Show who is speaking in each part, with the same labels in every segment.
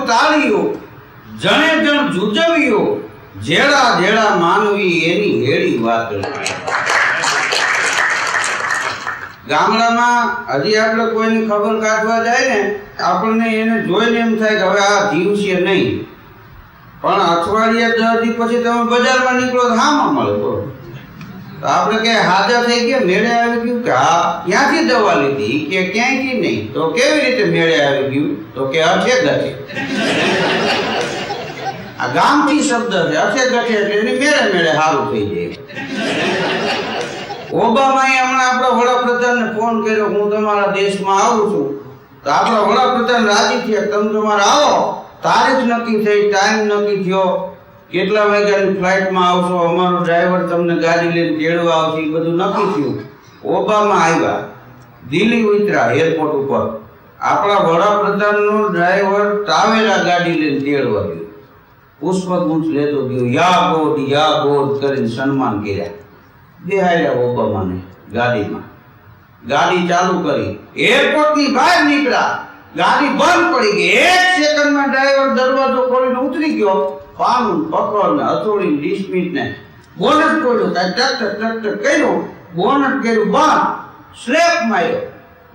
Speaker 1: તાળીઓ, જણે જણ જુજવ્યો, જેડા જેડા માનવી એની હેડી વાતળી. ગામડામાં હજી આપણે કોઈની ખબર કાઢવા જાય ને, આપણને એને જોઈને એમ થાય કે હવે આ જીવશે નહીં. પણ અઠવાડિયા 10 દી પછી તમે બજારમાં નીકળો તો હામાં મળે. બોલો તો આપણે કે હાજર થઈ ગયા, મેળે આવી ગયું કે હા ક્યાંથી દવા લીધી કે ક્યાંયથી નહીં. તો કેવી રીતે મેળે આવી ગયું? તો કે અઠે ગઠે. આ ગામથી શબ્દ છે, અઠે ગઠે એટલે એની મેળે મેળે સારું થઈ જાય. ઓબામાએ હમણાં આપણા વડાપ્રધાનને ફોન કર્યો, હું તમારા દેશમાં આવું છું. તો આપણા વડાપ્રધાન રાજી થયા, તમે તમારે આવો. તારીખ નક્કી થઈ, ટાઈમ નક્કી થયો, કેટલા વાગ્યાની ફ્લાઇટમાં આવશો, અમારો ડ્રાઈવર તમને ગાડી લઈને તેડવા આવશે, એ બધું નક્કી થયું. ઓબામા આવ્યા, દિલ્હી ઉતર્યા એરપોર્ટ ઉપર. આપણા વડાપ્રધાનનો ડ્રાઈવર ટ્રાવેલા ગાડી લઈને તેડવા ગયો, પુષ્પગુચ્છ લેતો ગયો, યા ગોડ કરીને સન્માન કર્યા. બેહાડ્યા ઓબામાને ગાડીમાં, ગાડી ચાલુ કરી, એરપોર્ટની બહાર નીકળ્યા, ગાડી બંધ પડી ગઈ. 1 સેકન્ડમાં ડ્રાઈવર દરવાજો ખોલીને ઉતરી ગયો, પાનું પકડ ને હથોડી ડિસ્મિસ ને બોનટ ખોલ્યું, ટક કર્યું, બોનટ કર્યું બંધ, સ્લેપ માર્યો,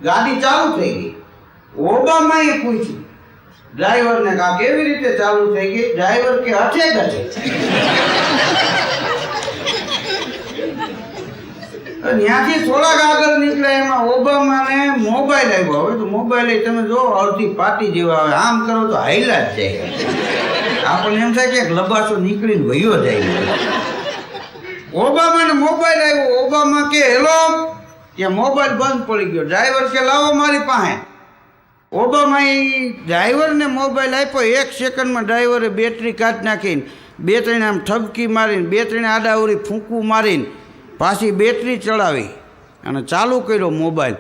Speaker 1: ગાડી ચાલુ થઈ ગઈ. ઓબામાએ પૂછ્યું ડ્રાઈવરને કે આ કેવી રીતે ચાલુ થઈ ગઈ? ડ્રાઈવર કે અઠે ગઠે. ત્યાંથી થોડાક આગળ નીકળે એમાં ઓબામાને મોબાઈલ આવ્યો. હવે તો મોબાઈલ તમે જો અડધી પાટી જેવા આવે, આમ કરો તો હાઈલા જ જાય. આપણને એમ થાય કે લબાસો નીકળીને વયો જાય. ઓબામાને મોબાઈલ આવ્યો. ઓબામા કે હેલો, કે મોબાઈલ બંધ પડી ગયો. ડ્રાઈવર કે લાવો મારી પાસે. ઓબામાએ ડ્રાઈવરને મોબાઈલ આપ્યો. 1 સેકન્ડમાં ડ્રાઈવરે બેટરી કાઢી નાખીને, 2-3 આમ ઠબકી મારીને, 2-3 આડાવરી ફૂંકું મારીને પાછી બેટરી ચડાવી અને ચાલુ કર્યો મોબાઈલ.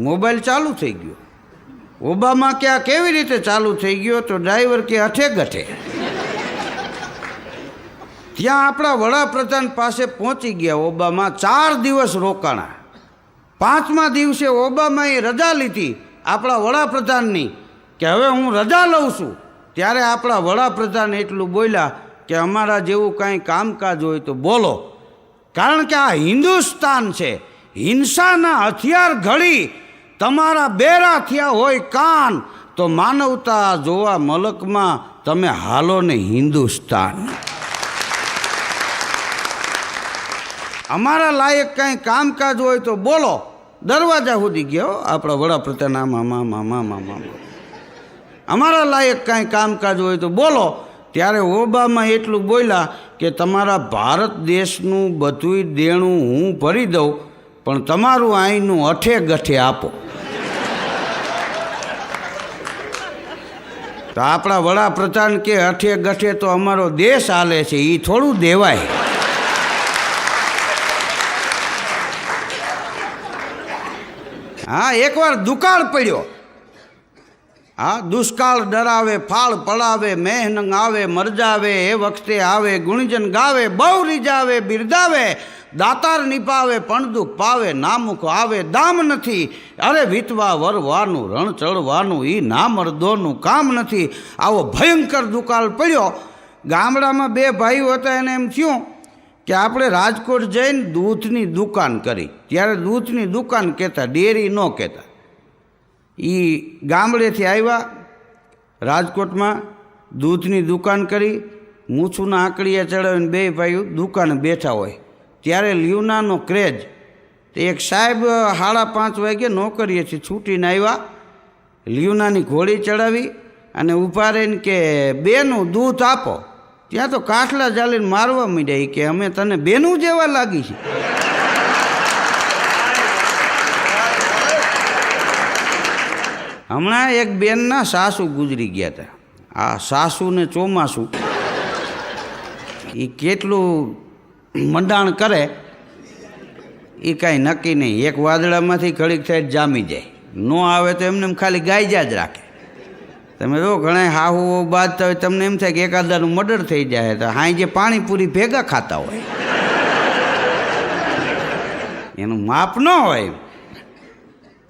Speaker 1: મોબાઈલ ચાલુ થઈ ગયો. ઓબામા કે આ કેવી રીતે ચાલુ થઈ ગયો? તો ડ્રાઈવર કે અઠે ગઠે. ત્યાં આપણા વડાપ્રધાન પાસે પહોંચી ગયા ઓબામા. 4 દિવસ રોકાણા. 5મા દિવસે ઓબામાએ રજા લીધી આપણા વડાપ્રધાનની કે હવે હું રજા લઉં છું. ત્યારે આપણા વડાપ્રધાન એટલું બોલ્યા કે અમારા જેવું કાંઈ કામકાજ હોય તો બોલો, કારણ કે આ હિન્દુસ્તાન છે. હિંસાના હથિયાર ઘડી તમારા બેરા થયા હોય કાન, તો માનવતા જોવા મલકમાં તમે હાલો ને હિન્દુસ્તાન. અમારા લાયક કાંઈ કામકાજ હોય તો બોલો. દરવાજા સુધી ગયો આપણા વડાપ્રધાન, આમાં અમારા લાયક કાંઈ કામકાજ હોય તો બોલો. ત્યારે ઓબામા એટલું બોલ્યા કે તમારા ભારત દેશનું બધુંય દેણું હું ભરી દઉં, પણ તમારું અહીંનું અઠે ગઠે આપો. તો આપણા વડાપ્રધાન કે અઠે ગઠે તો અમારો દેશ હાલે છે, એ થોડું દેવાય. હા, એકવાર દુકાળ પડ્યો. હા, દુષ્કાળ ડરાવે, ફાળ પડાવે, મહેનંગ આવે, મરજાવે, એ વખતે આવે, ગુણજન ગાવે, બહુ રીજાવે, બિરદાવે, દાતાર નિભાવે, પણ દુઃખ પાવે, નામુખ આવે, દામ નથી. અરે વીતવા વરવાનું, રણ ચડવાનું, એ ના મર્દોનું કામ નથી. આવો ભયંકર દુકાળ પડ્યો. ગામડામાં 2 ભાઈઓ હતા, એને એમ થયું કે આપણે રાજકોટ જઈને દૂધની દુકાન કરી. ત્યારે દૂધની દુકાન કહેતા, ડેરી ન કહેતા. એ ગામડેથી આવ્યા, રાજકોટમાં દૂધની દુકાન કરી, મૂછુના આંકડીયા ચડાવીને 2 ભાઈઓ દુકાને બેઠા હોય. ત્યારે લ્યુનાનો ક્રેજ. તે એક સાહેબ 5:30 વાગે નોકરીએથી છૂટીને આવ્યા, લ્યુનાની ઘોડી ચડાવી અને ઊભા રહીને કે બેનું દૂધ આપો. ત્યાં તો કાઠલા ચાલીને મારવા માંડ્યા કે અમે તને બેનું જેવા લાગી છે. હમણાં એક બેનના સાસુ ગુજરી ગયા હતા. આ સાસુને ચોમાસું એ કેટલું મંડાણ કરે એ કાંઈ નક્કી નહીં. એક વાદળામાંથી ઘડીક થાય જામી જાય, ન આવે તો એમને ખાલી ગાયજા જ રાખે. તમે જો ઘણા હાહુ બાજતા હોય, તમને એમ થાય કે એકાદાનું મર્ડર થઈ જાય, તો હાઈ જે પાણીપુરી ભેગા ખાતા હોય, એનું માપ ન હોય.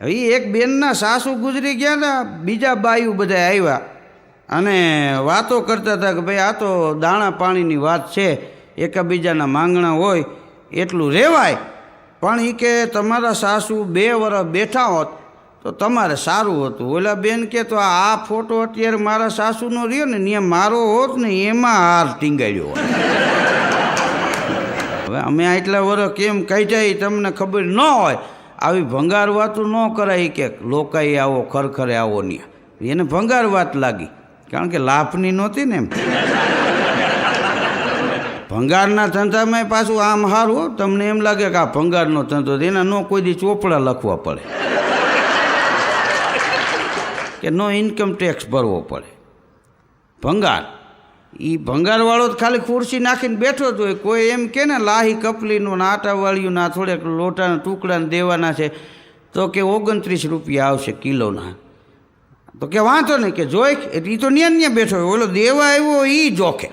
Speaker 1: હવે એક બેનના સાસુ ગુજરી ગયા ને, બીજા બાયું બધા આવ્યા અને વાતો કરતા હતા કે ભાઈ આ તો દાણા પાણીની વાત છે, એકબીજાના માંગણા હોય એટલું રહેવાય, પણ એ કે તમારા સાસુ 2 વર્ષ બેઠા હોત તો તમારે સારું હતું. ઓલા બેન કે તો આ ફોટો અત્યારે મારા સાસુનો રહ્યો ને ત્યાં મારો હોત ને એમાં હાર ટીંગાડ્યો હોત. હવે અમે આટલા વર્ષ કેમ કાઢ્યા તમને ખબર ન હોય. આવી ભંગાર વાતું ન કરાય કે લોકાઈ આવો ખરખરે આવો ને એને ભંગાર વાત લાગી, કારણ કે લાભની નહોતી ને એમ. ભંગારના ધંધામાં પાછું આમ સારું, તમને એમ લાગે કે આ ભંગારનો ધંધો એના ન કોઈ દી ચોપડા લખવા પડે કે નો ઇન્કમ ટેક્સ ભરવો પડે. ભંગાર એ ભંગારવાળો જ ખાલી ખુરશી નાખીને બેઠો જ હોય. કોઈ એમ કે ને લાહી કપલીનું આટાવાળીયું ના થોડેક લોટાના ટુકડાને દેવાના છે તો કે 29 રૂપિયા આવશે કિલોના. તો કે વાંધો નહીં કે જોઈ એ તો ન્યા બેઠો હોય, ઓલો દેવા આવ્યો એ જોખે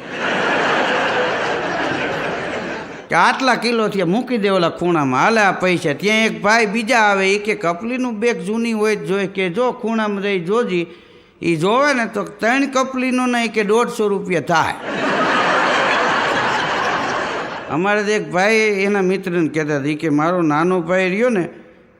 Speaker 1: કે આટલા કિલો ત્યાં મૂકી દે ઓલા ખૂણામાં, હાલે આ પૈસા. ત્યાં એક ભાઈ બીજા આવે એ કે કપલીનું બેગ જૂની હોય જ જોઈએ કે જો ખૂણામાં રહી જોજી, એ જોવે ને તો 3 કપલીનું નહીં કે 150 રૂપિયા થાય. અમારે તો એક ભાઈ એના મિત્રને કહેતા હતા કે મારો નાનો ભાઈ રહ્યો ને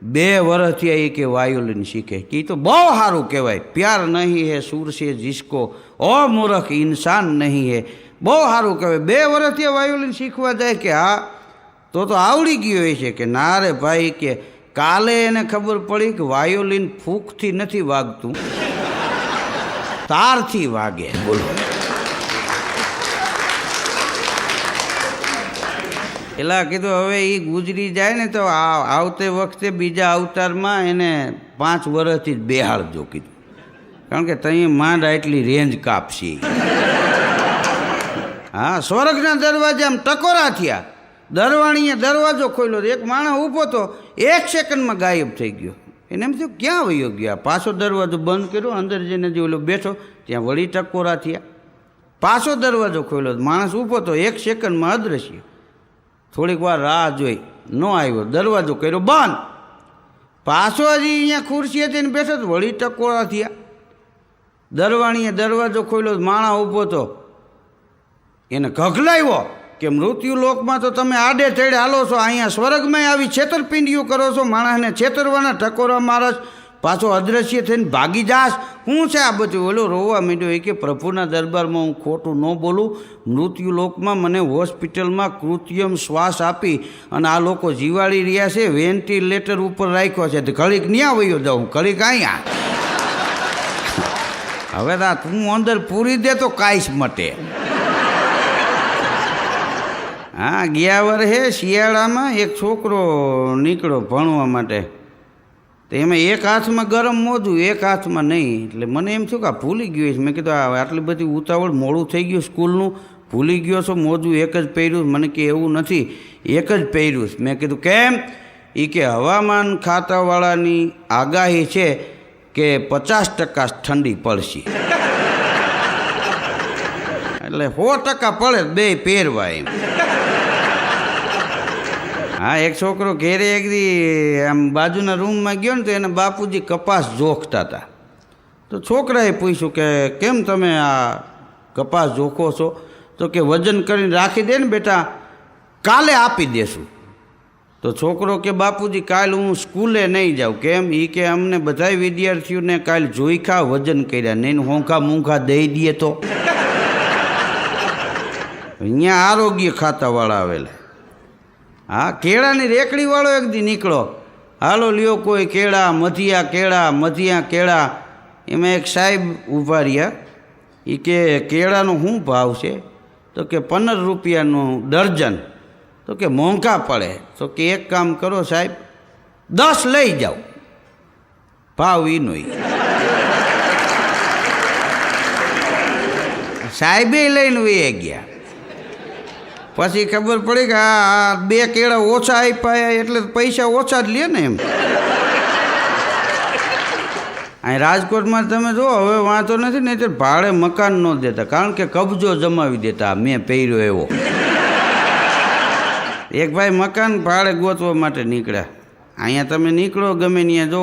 Speaker 1: 2 વર્ષથી એ કે વાયોલિન શીખે, કે એ તો બહુ સારું કહેવાય. પ્યાર નહીં હે સુર સે જિસકો ઓ મૂર્ખ ઇન્સાન નહીં હે, બહુ સારું કહેવાય. 2 વર્ષથી વાયોલિન શીખવા જાય કે હા તો આવડી ગયો હોય છે કે ના રે ભાઈ કે કાલે એને ખબર પડી કે વાયોલિન ફૂંકથી નથી વાગતું, તારથી વાગે. બોલો એલા કીધું હવે એ ગુજરી જાય ને તો આવતે વખતે બીજા અવતારમાં એને 5 વર્ષથી જ બેહાડજો કીધું, કારણ કે તઈ માંડ એટલી રેન્જ કાપશી. હા, સ્વર્ગના દરવાજા આમ ટકોરા થયા, દરવાણીએ દરવાજો ખોલ્યો, એક માણસ ઊભો તો 1 સેકન્ડમાં ગાયબ થઈ ગયો. એને એમ થયું ક્યાં વયો ગયા. પાછો દરવાજો બંધ કર્યો, અંદર જઈને જે ઓલો બેઠો ત્યાં વળી ટકોરા થયા. પાછો દરવાજો ખોલ્યો, માણસ ઊભો તો 1 સેકન્ડમાં અદૃશ્ય. થોડીક વાર રાહ જોઈ, ન આવ્યો, દરવાજો કર્યો બંધ. પાછો હજી અહીંયા ખુરશી હતી ને બેઠો તો વળી ટકોરા થયા. દરવાણીએ દરવાજો ખોલ્યો, માણસ ઊભો તો એને ઘગલાવ્યો કે મૃત્યુ લોકમાં તો તમે આડે તેડે હાલો છો, અહીંયા સ્વર્ગમાં આવી છેતરપિંડીઓ કરો છો, માણસને છેતરવાના ટકોરા મારસ, પાછો અદ્રશ્ય થઈને ભાગી જાશ. શું છે આ બધું? ઓલો રોવા માંડ્યો એ કે પ્રભુના દરબારમાં હું ખોટું ન બોલું, મૃત્યુ લોકમાં મને હોસ્પિટલમાં કૃત્રિમ શ્વાસ આપી અને આ લોકો જીવાડી રહ્યા છે, વેન્ટિલેટર ઉપર રાખ્યો છે, ઘડીક ન્યા વયો જાઉં, ઘડીક અહીંયા. હવે તું અંદર પૂરી દે તો કાંઈ મટે. હા, ગયા વર્ષે શિયાળામાં એક છોકરો નીકળ્યો ભણવા માટે, તો એમાં એક હાથમાં ગરમ મોજું, એક હાથમાં નહીં. એટલે મને એમ થયું કે આ ભૂલી ગયો છે. મેં કીધું આટલી બધી ઉતાવળ, મોડું થઈ ગયું સ્કૂલનું, ભૂલી ગયો છો, મોજું એક જ પહેર્યું? મને કે એવું નથી, એક જ પહેર્યું. મેં કીધું કેમ? એ કે હવામાન ખાતાવાળાની આગાહી છે કે 50% ઠંડી પડશે, એટલે 100% પડે, 2 પહેરવા એમ. હા, એક છોકરો ઘેરે એક દી આમ બાજુના રૂમમાં ગયો ને તો એના બાપુજી કપાસ જોખતા હતા. તો છોકરાએ પૂછ્યું કે કેમ તમે આ કપાસ જોખો છો? તો કે વજન કરીને રાખી દે ને બેટા, કાલે આપી દેશું. તો છોકરો કે બાપુજી કાલે હું સ્કૂલે નહીં જાઉં. કેમ? એ કે અમને બધાય વિદ્યાર્થીઓને કાલે જોઈખા વજન કર્યા નહીં, હોંખા મૂંખા દઈ દઈએ તો. અહીંયા આરોગ્ય ખાતાવાળા આવેલા. હા, કેળાની રેકડીવાળો એક દી નીકળો, હાલો લ્યો કોઈ કેળા, મધિયા કેળા. એમાં એક સાહેબ ઊભા રહ્યા. એ કે કેળાનો શું ભાવ છે? તો કે 15 રૂપિયાનું ડર્જન. તો કે મોંઘા પડે. તો કે એક કામ કરો સાહેબ, 10 લઈ જાઓ, ભાવ એનો. સાહેબે લઈને વહી ગયા. પછી ખબર પડી કે આ 2 કેળા ઓછા આપ્યા એટલે પૈસા ઓછા જ લે ને એમ. અહીં રાજકોટમાં તમે જો હવે વાંધો નથી, નહીં તો ભાડે મકાન ન દેતા, કારણ કે કબજો જમાવી દેતા. મેં પહેર્યો એવો. એક ભાઈ મકાન ભાડે ગોતવા માટે નીકળ્યા. અહીંયા તમે નીકળો ગમે ત્યાં જો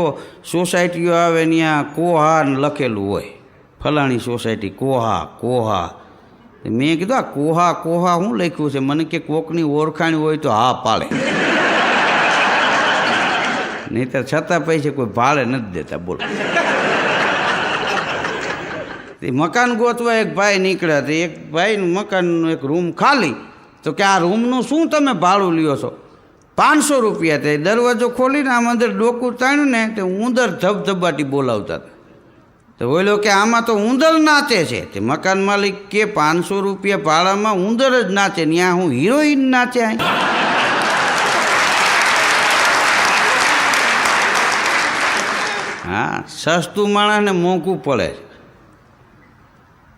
Speaker 1: સોસાયટીઓ આવે ત્યાં કોહાન લખેલું હોય, ફલાણી સોસાયટી કોહા કોહા. મેં કીધું આ કોહા કોહા શું લખ્યું છે? મને કે કોકની ઓળખાણ હોય તો હા પાડે, નહીંતર છતાં પૈસે કોઈ ભાડે નથી દેતા. બોલો. મકાન ગોતવા એક ભાઈ નીકળ્યા, તો એક ભાઈનું મકાનનું એક રૂમ ખાલી, તો કે આ રૂમનું શું તમે ભાડું લ્યો છો? 500 રૂપિયા. તે દરવાજો ખોલીને આમ અંદર ડોકું તાણ્યું ને તે ઉંદર ધબધબાટી બોલાવતા હતા. તો બોલ્યો કે આમાં તો ઉંદર નાચે છે. તે મકાન માલિક કે 500 રૂપિયા ભાડામાં ઉંદર જ નાચે, ત્યાં હું હિરોઈન નાચે. હા, સસ્તું માણસને મોંઘું પડે.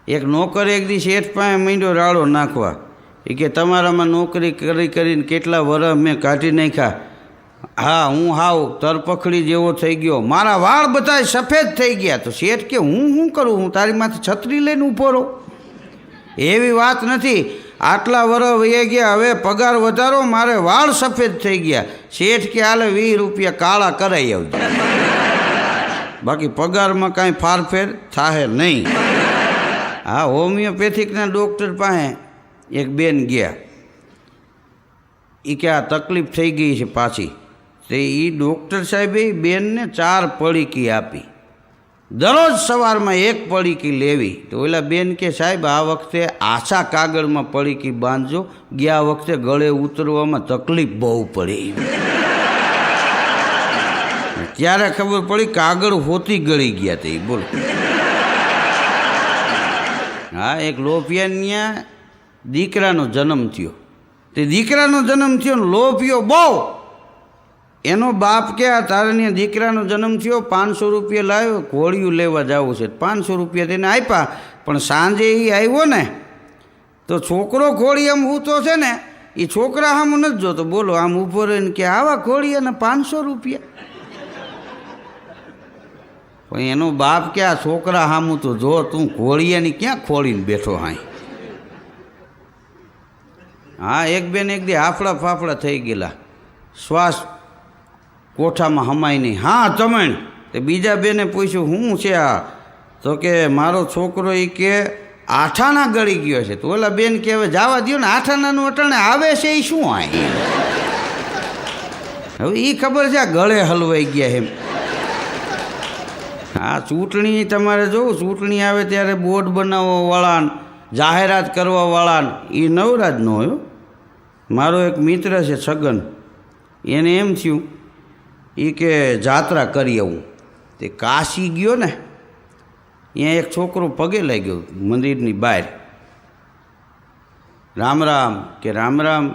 Speaker 1: એક નોકર એક દી શેઠ પાસે માંડ્યો રાડો નાખવા. એ કે તમારામાં નોકરી કરી કરીને કેટલા વર્ષ મેં કાઢી નાખ્યા. હા, હું હાવ તરપખડી જેવો થઈ ગયો, મારા વાળ બધા સફેદ થઈ ગયા. તો શેઠ કે હું શું કરું? હું તારી માથે છત્રી લઈને ઊભો રહું? એવી વાત નથી, આટલા વર્ષ વહી ગયા, હવે પગાર વધારો, મારે વાળ સફેદ થઈ ગયા. શેઠ કે હાલે 20 રૂપિયા કાળા કરાઈ આવજો, બાકી પગારમાં કાંઈ ફારફેર થાય નહીં. હા, હોમિયોપેથિકના ડૉક્ટર પાસે એક બેન ગયા. એ કે આ તકલીફ થઈ ગઈ છે પાછી. તે એ ડૉક્ટર સાહેબે બેનને 4 પડીકી આપી. દરરોજ સવારમાં 1 પડીકી લેવી. તો ઓલા બેન કે સાહેબ આ વખતે આછા કાગળમાં પડીકી બાંધજો, ગયા વખતે ગળે ઉતરવામાં તકલીફ બહુ પડી. ત્યારે ખબર પડી કાગળ હોતી ગળી ગયા તે. બોલો. હા, એક લોભિયાના દીકરાનો જન્મ થયો. તે દીકરાનો જન્મ થયો ને લોભિયો બહુ. એનો બાપ કે આ તારાને દીકરાનો જન્મ થયો, 500 રૂપિયા લાવ્યો, ઘોડિયું લેવા જવું છે. 500 રૂપિયા તેને આપ્યા. પણ સાંજે એ આવ્યો ને તો છોકરો ઘોડી આમ ઊતો છે ને, એ છોકરા આમ નથી જોતો. બોલો, આમ ઊભો રહીને કે આવા ઘોડિયાના 500 રૂપિયા. પણ એનો બાપ કે આ છોકરા સામું તો જો, તું ઘોડિયાની ક્યાં ખોળીને બેઠો હાઈ. હા, એક બેન એક દી હાફડા ફાફડા થઈ ગયેલા, શ્વાસ કોઠામાં હમાય નહીં. હા તમણ. તે બીજા બેને પૂછ્યું શું છે આ? તો કે મારો છોકરો એ કે આઠાના ગળી ગયો છે. તો ઓલા બેન કે હવે જવા દો ને, આઠાનાનું અટાણે આવે છે એ શું આ? હવે એ ખબર છે આ ગળે હલવાઈ ગયા એમ. હા, ચૂંટણી તમારે જોવું, ચૂંટણી આવે ત્યારે બોર્ડ બનાવવા વાળાને, જાહેરાત કરવા વાળાને એ નવરાજ ન હોય. મારો એક મિત્ર છે છગન, એને એમ થયું એ કે જાત્રા કરી આવું. તે કાશી ગયો ને, ત્યાં એક છોકરો પગે લાગ્યો મંદિરની બહાર. રામ રામ. કે રામ રામ.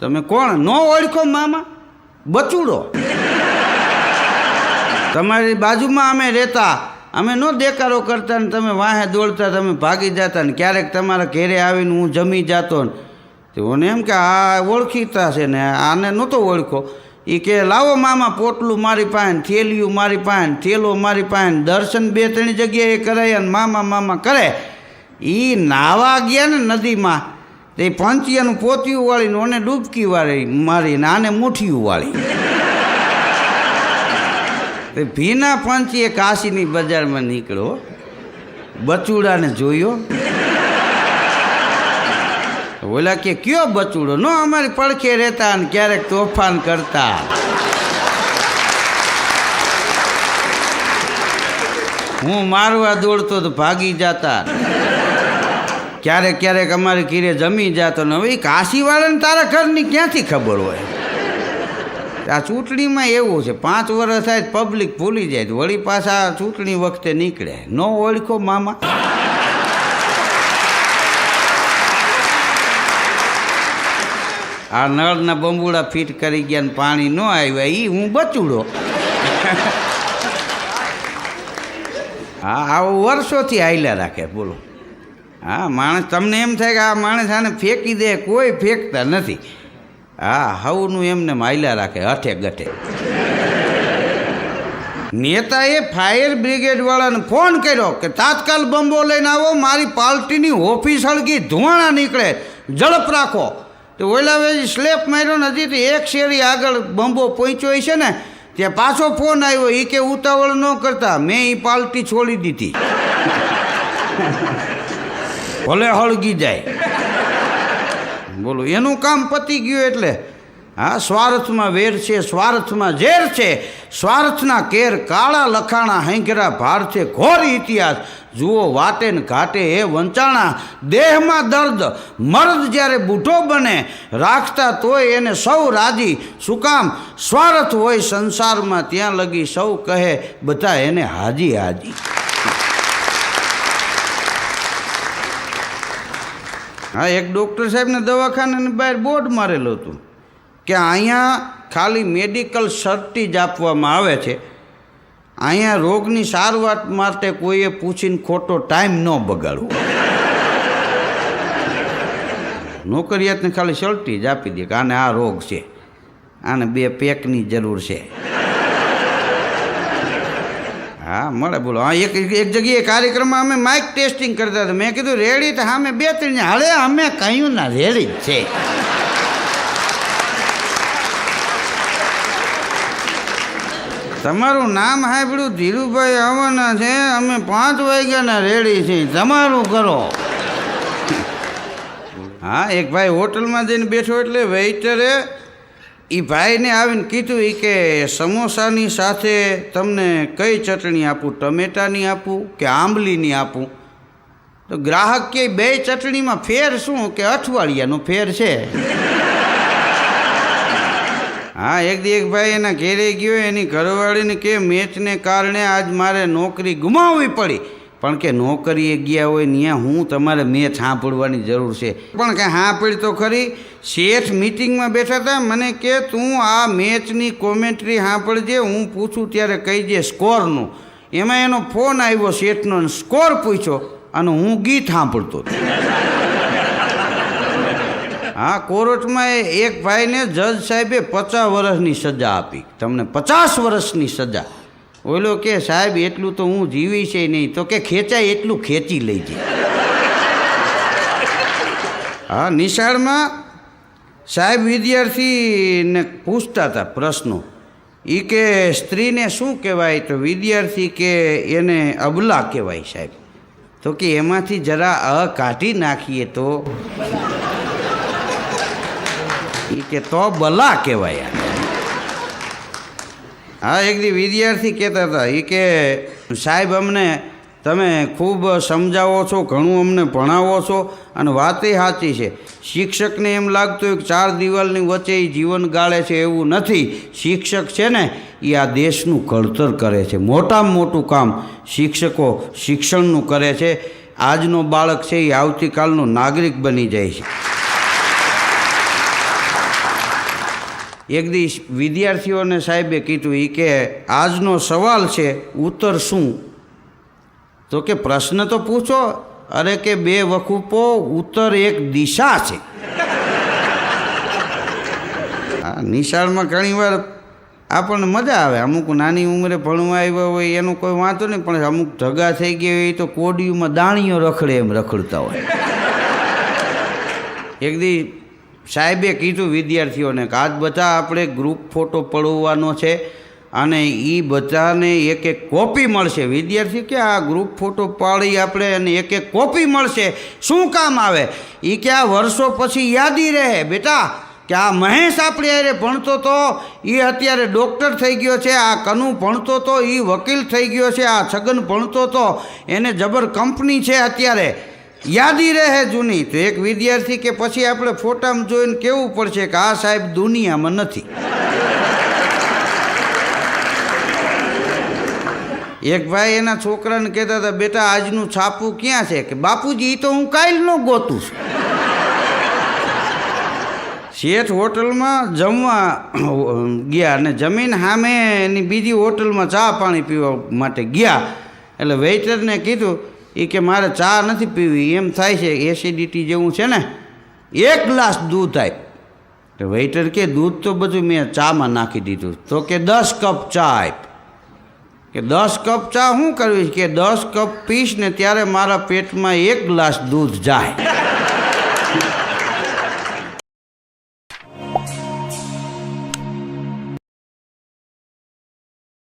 Speaker 1: તમે કોણ? ન ઓળખો મામા? બચુડો. તમારી બાજુમાં અમે રહેતા, અમે નો દેકારો કરતા ને તમે વાહે દોડતા, તમે ભાગી જતા ને ક્યારેક તમારા ઘેરે આવીને હું જમી જતો ને. તેઓને એમ કે આ ઓળખીતા છે ને આને નહોતો ઓળખો. એ કે લાવો મામા પોટલું મારી પાસે, થેલિયું મારી પાસે, થેલો મારી પાસે. દર્શન 2-3 જગ્યાએ કરાય અને મામા મામા કરે. એ નાવા ગયા ને નદીમાં, તે પંચિયાનું પોતિયું વાળીને ઓને ડૂબકી વાળી મારીને આને મુઠિયું વાળી. ભીના પંચીએ કાશીની બજારમાં નીકળ્યો, બચુડાને જોયો. ઓલા કે કયો બચુડો? નો અમારી પડખે રહેતા અને ક્યારેક તોફાન કરતા. હું મારવા દોડતો તો ભાગી જતા, ક્યારેક ક્યારેક અમારે ઘીરે જમી જતો. ને હવે કાશીવાળાને તારા ઘરની ક્યાંથી ખબર હોય? આ ચૂંટણીમાં એવું છે, 5 વર્ષ થાય પબ્લિક ભૂલી જાય, વળી પાછા ચૂંટણી વખતે નીકળે. ન ઓળખો મામા? આ નળના બંબુડા ફિટ કરી ગયા ને પાણી ન આવ્યા, એ હું બચુડો. હા, આવું વર્ષોથી હાલ્યા રાખે. બોલો. હા, માણસ તમને એમ થાય કે આ માણસ આને ફેંકી દે, કોઈ ફેંકતા નથી. હા, હવનું એમને હાલ્યા રાખે હઠે ગઠે. નેતાએ ફાયર બ્રિગેડવાળાને ફોન કર્યો કે તાત્કાલ બંબો લઈને આવો, મારી પાર્ટીની ઓફિસ હળગી, ધુવાણા નીકળે, ઝડપ રાખો. તો ઓલા વેજી સ્લેપ માર્યો ને, હજી તો 1 શેરી આગળ બંબો પહોંચ્યો છે ને, ત્યાં પાછો ફોન આવ્યો. એ કે ઉતાવળ ન કરતા, મેં એ પાર્ટી છોડી દીધી. ભલે હળગી જાય. બોલો, એનું કામ પતી ગયું. એટલે હા, સ્વાર્થમાં વેર છે, સ્વાર્થમાં ઝેર છે, સ્વાર્થના કેર કાળા લખાણા, હૈંકરા ભાર છે ઘોર ઇતિહાસ. જુઓ વાટે ને ઘાટે એ વંચાણા, દેહમાં દર્દ મર્દ જ્યારે બૂઢો બને, રાખતા તોય એને સૌ રાજી. શું કામ? સ્વાર્થ હોય સંસારમાં, ત્યાં લગી સૌ કહે બધા એને હાજી હાજી. હા, એક ડૉક્ટર સાહેબને દવાખાનાની બહાર બોર્ડ મારેલું હતું કે અહીંયા ખાલી મેડિકલ સર્ટી જ આપવામાં આવે છે, અહીંયા રોગની સારવાર માટે કોઈએ પૂછીને ખોટો ટાઈમ ન બગાડવો. નોકરિયાતને ખાલી સર્ટી જ આપી દે કે આને આ રોગ છે, આને 2 પેકની જરૂર છે. હા મળે. બોલો, હા, એક જગ્યાએ કાર્યક્રમમાં અમે માઇક ટેસ્ટિંગ કરતા હતા. મેં કીધું રેડી? તો હા, મેં 2-3 હાલે અમે કહ્યું ના રેડી જ છે. તમારું નામ સાંભળ્યું ધીરુભાઈ આવવાના છે, અમે 5 વાગ્યાના રેડી છીએ, તમારું કરો. હા, એક ભાઈ હોટલમાં જઈને બેઠો એટલે વેઇટરે એ ભાઈને આવીને કીધું કે સમોસાની સાથે તમને કઈ ચટણી આપું, ટમેટાની આપું કે આંબલીની આપું? તો ગ્રાહક કે 2 ચટણીમાં ફેર શું? કે અઠવાડિયાનો ફેર છે. હા, એક ભાઈ એના ઘેરે ગયો, એની ઘરવાળીને કે મેચને કારણે આજ મારે નોકરી ગુમાવવી પડી. પણ કે નોકરીએ ગયા હોય ત્યાં હું તમારે મેચ સાંભળવાની જરૂર છે. પણ કે સાંભળી તો ખરી. શેઠ મિટિંગમાં બેઠા હતા, મને કે તું આ મેચની કોમેન્ટ્રી સાંભળજે, હું પૂછું ત્યારે કહીજે સ્કોરનું. એમાં એનો ફોન આવ્યો શેઠનો, સ્કોર પૂછ્યો અને હું ગીત સાંભળતો હતો. હા, કોર્ટમાં એક ભાઈને જજ સાહેબે 50 વર્ષની સજા આપી. તમને 50 વર્ષની સજા. ઓલો કે સાહેબ એટલું તો હું જીવી છે નહીં. તો કે ખેંચાય એટલું ખેંચી લેજે. હા, નિશાળમાં સાહેબ વિદ્યાર્થીને પૂછતા હતા પ્રશ્નો. એ કે સ્ત્રીને શું કહેવાય? તો વિદ્યાર્થી કે એને અબલા કહેવાય સાહેબ. તો કે એમાંથી જરા કાઢી નાખીએ તો? એ કે તો બલા કહેવાય. હા, એક દી વિદ્યાર્થી કહેતા હતા, એ કે સાહેબ અમને તમે ખૂબ સમજાવો છો, ઘણું અમને ભણાવો છો, અને વાતે સાચી છે. શિક્ષકને એમ લાગતું હોય કે 4 દિવાલની વચ્ચે એ જીવન ગાળે છે, એવું નથી. શિક્ષક છે ને એ આ દેશનું ઘડતર કરે છે. મોટામાં મોટું કામ શિક્ષકો શિક્ષણનું કરે છે. આજનો બાળક છે એ આવતીકાલનો નાગરિક બની જાય છે. એક દિવસ વિદ્યાર્થીઓને સાહેબે કીધું, એ કે આજનો સવાલ છે, ઉત્તર શું? તો કે પ્રશ્ન તો પૂછો. અરે કે 2 વકૂપો, ઉત્તર 1 દિશા છે. હા, નિશાળમાં ઘણીવાર આપણને મજા આવે. અમુક નાની ઉંમરે ભણવા આવ્યા હોય એનો કોઈ વાંધો નહીં, પણ અમુક જગા થઈ ગઈ હોય તો કોડિયુંમાં દાણીઓ રખડે એમ રખડતા હોય. એક દી સાહેબે કીધું વિદ્યાર્થીઓને કે આજ બધા આપણે ગ્રુપ ફોટો પડાવવાનો છે અને એ બધાને 1-1 કોપી મળશે. વિદ્યાર્થી કે આ ગ્રુપ ફોટો પાડી આપણે અને 1-1 કોપી મળશે, શું કામ આવે? એ કે આ વર્ષો પછી યાદી રહે બેટા, કે આ મહેશ આપણી હારે ભણતો હતો, એ અત્યારે ડૉક્ટર થઈ ગયો છે. આ કનુ ભણતો હતો, એ વકીલ થઈ ગયો છે. આ છગન ભણતો હતો, એને જબર કંપની છે અત્યારે, યાદી રહે જૂની. તો એક વિદ્યાર્થી કે પછી આપણે ફોટામાં જોઈને કેવું પડશે કે આ સાહેબ દુનિયામાં નથી. એક ભાઈ એના છોકરાને કહેતા હતા, બેટા આજનું છાપું ક્યાં છે? કે બાપુજી એ તો હું કાલનો ગોતું છું. શેઠ હોટલમાં જમવા ગયા અને જમીન સામે એની બીજી હોટલમાં ચા પાણી પીવા માટે ગયા. એટલે વેઇટરને કીધું, એ કે મારે ચા નથી પીવી, એમ થાય છે એસિડિટી જેવું છે ને, 1 ગ્લાસ દૂધ આપ. તો વેઇટર કે દૂધ તો બધું મેં ચામાં નાખી દીધું. તો કે 10 કપ ચા આપ. કે 10 કપ ચા શું કરવી? કે 10 કપ પીશ ને ત્યારે મારા પેટમાં 1 ગ્લાસ દૂધ જાય.